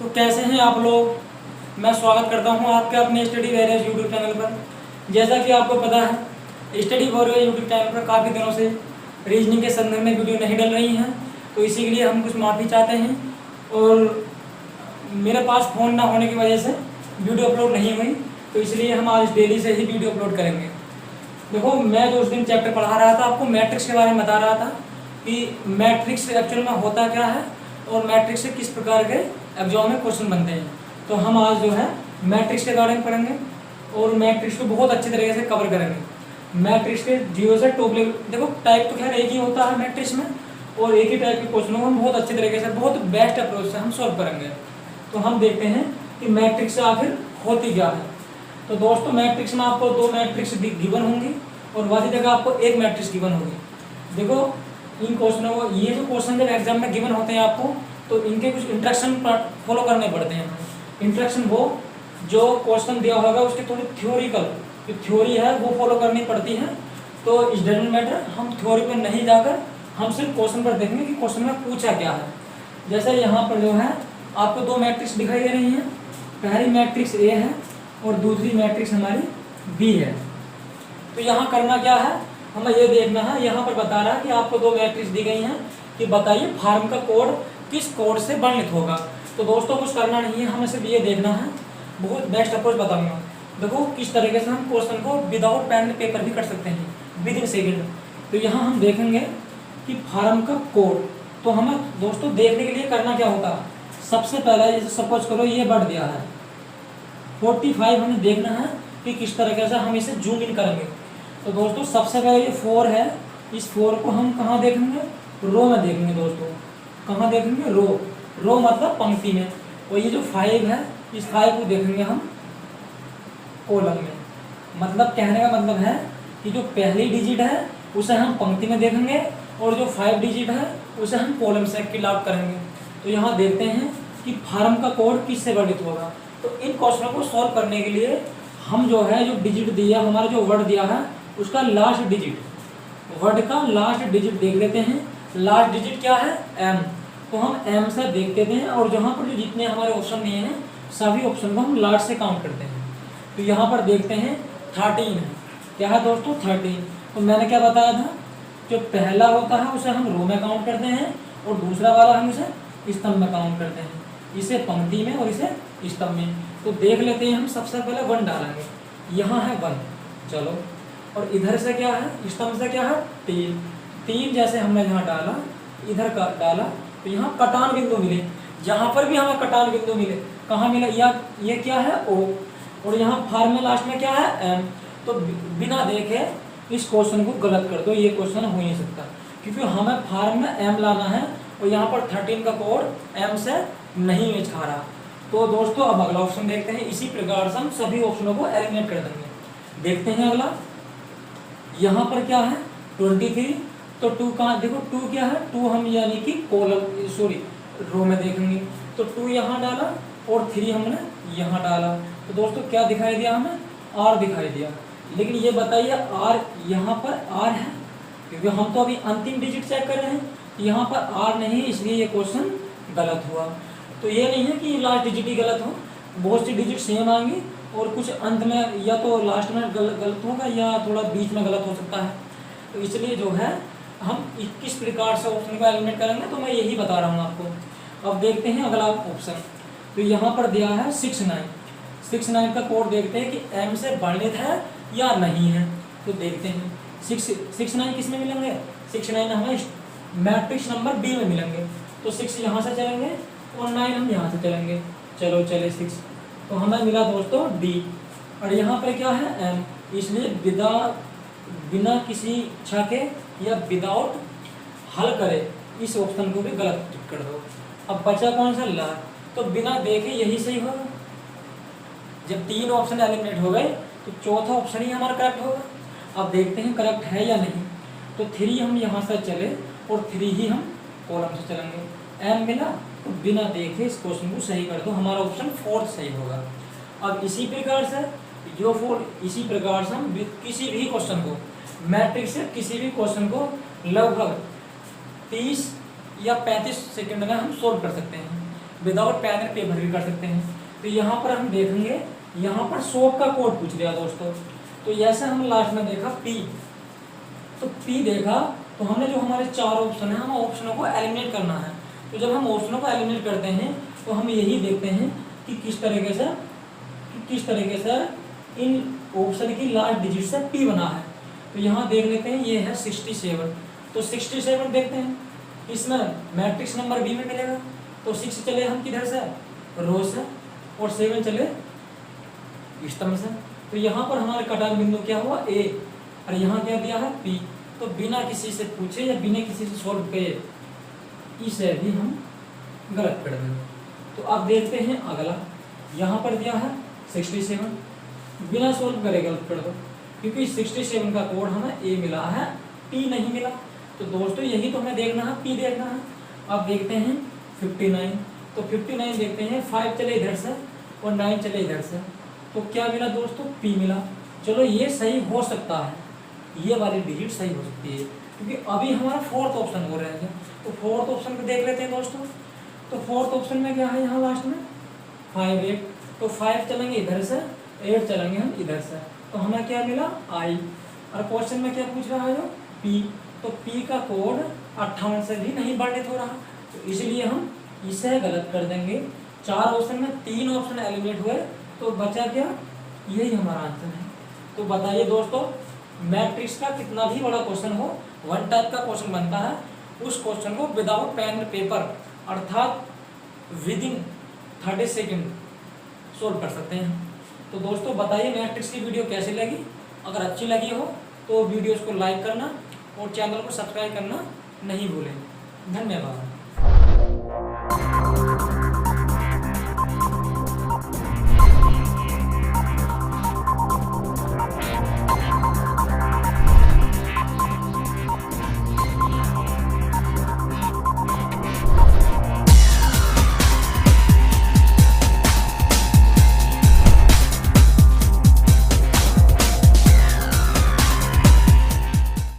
तो कैसे हैं आप लोग। मैं स्वागत करता हूं आपके अपने स्टडी वॉरियर्स यूट्यूब चैनल पर। जैसा कि आपको पता है स्टडी वॉरियर्स यूट्यूब चैनल पर काफ़ी दिनों से रीजनिंग के संदर्भ में वीडियो नहीं डल रही हैं, तो इसी के लिए हम कुछ माफ़ी चाहते हैं। और मेरे पास फ़ोन ना होने की वजह से वीडियो अपलोड नहीं हुई, तो इसलिए हम आज डेली से ही वीडियो अपलोड करेंगे। देखो, मैं जो उस दिन चैप्टर पढ़ा रहा था आपको मैट्रिक्स के बारे में बता रहा था कि मैट्रिक्स एक्चुअल में होता क्या है और मैट्रिक्स से किस प्रकार के एग्जाम में क्वेश्चन बनते हैं। तो हम आज जो है मैट्रिक्स के बारे में पढ़ेंगे और मैट्रिक्स को बहुत अच्छी तरीके से कवर करेंगे। मैट्रिक्स के 0 से टॉप लेवल, देखो टाइप तो खैर एक ही होता है मैट्रिक्स में, और एक ही टाइप के क्वेश्चनों को हम बहुत अच्छी तरीके से बहुत बेस्ट अप्रोच से हम सॉल्व करेंगे। तो हम देखते हैं कि मैट्रिक्स आखिर होती क्या है। तो दोस्तों, मैट्रिक्स में आपको 2 मैट्रिक्स गिवन होंगी और वाली जगह आपको 1 मैट्रिक्स गिवन होगी। देखो, इन क्वेश्चनों को, ये जो क्वेश्चन जब एग्जाम में गिवन होते हैं आपको, तो इनके कुछ इंस्ट्रक्शन फॉलो करने पड़ते हैं। इंस्ट्रक्शन वो जो क्वेश्चन दिया होगा उसकी थोड़ी थ्योरिकल जो थ्योरी है वो फॉलो करनी पड़ती है। तो इस डजंट मैटर, हम थ्योरी पर नहीं जाकर हम सिर्फ क्वेश्चन पर देखेंगे कि क्वेश्चन में पूछा क्या है। जैसे यहाँ पर जो है आपको 2 मैट्रिक्स दिखाई दे रही हैं। पहली मैट्रिक्स ए है और दूसरी मैट्रिक्स हमारी बी है। तो यहाँ करना क्या है, हमें ये देखना है। यहाँ पर बता रहा है कि आपको 2 मैट्रिक्स दी गई हैं कि बताइए फार्म का कोड किस कोड से वर्णित होगा। तो दोस्तों, कुछ करना नहीं है, हमें सिर्फ ये देखना है। बहुत बेस्ट अप्रोच बताऊंगा। देखो किस तरीके से हम क्वेश्चन को विदाउट पेन पेपर भी कर सकते हैं विद इन सेकेंड। तो यहाँ हम देखेंगे कि फार्म का कोड। तो हमें दोस्तों देखने के लिए करना क्या होता है, सबसे पहले जैसे सपोज करो ये बढ़ दिया है 45, हमें देखना है कि किस तरीके से हम इसे जूम इन करेंगे। तो दोस्तों सबसे पहले ये 4 है, इस 4 को हम कहाँ देखेंगे, रो में देखेंगे। दोस्तों कहाँ देखेंगे, रो मतलब पंक्ति में। और ये जो 5 है, इस 5 को देखेंगे हम कॉलम में। मतलब कहने का मतलब है कि जो पहली डिजिट है उसे हम पंक्ति में देखेंगे और जो 5 डिजिट है उसे हम कॉलम से फिल आउट करेंगे। तो यहाँ देखते हैं कि फार्म का कोड किससे वर्णित होगा। तो इन क्वेश्चनों को सॉल्व करने के लिए हम जो है जो डिजिट दिया, हमारा जो वर्ड दिया है उसका लास्ट डिजिट, वर्ड का लास्ट डिजिट देख लेते हैं। लास्ट डिजिट क्या है, एम। तो हम एम से देख लेते हैं और जहाँ पर जो जितने हमारे ऑप्शन दिए हैं सभी ऑप्शन को हम लास्ट से काउंट करते हैं। तो यहाँ पर देखते हैं 13 है। क्या है दोस्तों, 13। तो मैंने क्या बताया था, जो पहला होता है उसे हम रो में काउंट करते हैं और दूसरा वाला हम इसे स्तंभ में काउंट करते हैं, इसे पंक्ति में और इसे स्तंभ में। तो देख लेते हैं, हम सबसे पहले 1 डालेंगे। यहाँ है 1, चलो। और इधर से क्या है, स्तंभ से क्या है 3 जैसे हमने यहाँ डाला, इधर का डाला, तो यहाँ कटान बिंदु मिले। जहाँ पर भी हमें कटान बिंदु मिले, कहाँ मिला, ये क्या है, ओ। और यहाँ फार्म में लास्ट में क्या है, एम। तो बिना देखे इस क्वेश्चन को गलत कर दो, ये क्वेश्चन हो नहीं सकता, क्योंकि हमें फार्म में एम लाना है और यहाँ पर 13 का कोड एम से नहीं मैच खा रहा। तो दोस्तों अब अगला ऑप्शन देखते हैं। इसी प्रकार से हम सभी ऑप्शनों को एलिमिनेट कर देंगे। देखते हैं अगला, यहाँ पर क्या है 23। तो 2 कहाँ, देखो 2 क्या है, 2 हम यानी कि कॉलम सॉरी रो में देखेंगे। तो 2 यहाँ डाला और 3 हमने यहाँ डाला। तो दोस्तों क्या दिखाई दिया, हमें आर दिखाई दिया। लेकिन ये बताइए आर, यहाँ पर आर है, क्योंकि हम तो अभी अंतिम डिजिट चेक कर रहे हैं। यहाँ पर आर नहीं, इसलिए ये क्वेश्चन गलत हुआ। तो ये नहीं है कि लास्ट डिजिट ही गलत हो, बहुत सी डिजिट सेम आएंगी और कुछ अंत में या तो लास्ट में गलत होगा या थोड़ा बीच में गलत हो सकता है। तो इसलिए जो है हम किस प्रकार से ऑप्शन को एलिमिनेट करेंगे, तो मैं यही बता रहा हूँ आपको। अब देखते हैं अगला ऑप्शन। तो यहाँ पर दिया है 69 का कोड देखते हैं कि एम से वर्णित है या नहीं है। तो देखते हैं 69 किस में मिलेंगे, 69 हमें मैट्रिक्स नंबर बी में मिलेंगे। तो 6 यहाँ से चलेंगे और 9 हम यहाँ से चलेंगे। चलो चले 6, तो हमें मिला दोस्तों डी। और यहाँ पर क्या है, एम। इसलिए बिना किसी इच्छा के या विदाउट हल करे इस ऑप्शन को भी गलत टिक कर दो। अब बचा कौन सा, ला। तो बिना देखे यही सही होगा। जब 3 ऑप्शन एलिमिनेट हो गए तो चौथा ऑप्शन ही हमारा करेक्ट होगा। अब देखते हैं करेक्ट है या नहीं। तो 3 हम यहाँ से चले और 3 ही हम कॉलम से चलेंगे। एम मिला तो बिना देखे इस क्वेश्चन को सही कर दो, हमारा ऑप्शन 4 सही होगा। अब इसी प्रकार से इसी प्रकार से हम किसी भी क्वेश्चन को, मैट्रिक्स से किसी भी क्वेश्चन को लगभग 30 या 35 सेकंड में हम सोल्व कर सकते हैं। विदाउट पेन एंड पेपर भी कर सकते हैं। तो यहाँ पर हम देखेंगे, यहाँ पर शॉप का कोड पूछ लिया दोस्तों। तो जैसे हम लास्ट में देखा P, तो P देखा तो हमने जो हमारे 4 ऑप्शन है, हम ऑप्शनों को एलिमिनेट करना है। तो जब हम ऑप्शनों को एलिमिनेट करते हैं तो हम यही देखते हैं कि किस तरीके से इन ऑप्शन की लास्ट डिजिट से P बना है। तो यहाँ देख लेते हैं, ये है 67। तो 67 देखते हैं, इसमें मैट्रिक्स नंबर B में मिलेगा। तो 6 चले हम किधर से, रो से, और 7 चले स्तंभ से। तो यहाँ पर हमारे कटार बिंदु क्या हुआ, A, और यहाँ क्या दिया है P। तो बिना किसी से पूछे या बिना किसी से सोल्व किए इसे भी हम गलत कर देंगे। तो अब देखते हैं अगला, यहाँ पर दिया है 67, बिना सोल्व करे गलत कर दो, क्योंकि 67 का कोड हमें A मिला है, P नहीं मिला। तो दोस्तों यही तो हमें देखना है, P देखना है। अब देखते हैं 59। तो 59 देखते हैं, 5 चले इधर से और 9 चले इधर से। तो क्या मिला दोस्तों, P मिला। चलो ये सही हो सकता है, ये वाली डिजिट सही हो सकती है, क्योंकि अभी हमारा 4th ऑप्शन हो रहा है। तो 4th ऑप्शन को देख लेते हैं दोस्तों। तो 4th ऑप्शन में क्या है, यहाँ लास्ट में 5, 8। तो 5 चलेंगे इधर से, 8 चलेंगे हम इधर से। तो हमें क्या मिला, I। और क्वेश्चन में क्या पूछ रहा है, जो P। तो P का कोड 58 से भी नहीं वर्णित हो रहा, तो इसलिए हम इसे गलत कर देंगे। 4 ऑप्शन में 3 ऑप्शन एलिमिनेट हुए, तो बचा क्या, यही हमारा आंसर है। तो बताइए दोस्तों, मैट्रिक्स का कितना भी बड़ा क्वेश्चन हो, 1 टाइप का क्वेश्चन बनता है, उस क्वेश्चन को विदाउट पेन पेपर अर्थात विद इन 30 सेकेंड सोल्व कर सकते हैं। तो दोस्तों बताइए मैट्रिक्स की वीडियो कैसी लगी। अगर अच्छी लगी हो तो वीडियोस को लाइक करना और चैनल को सब्सक्राइब करना नहीं भूलें। धन्यवाद।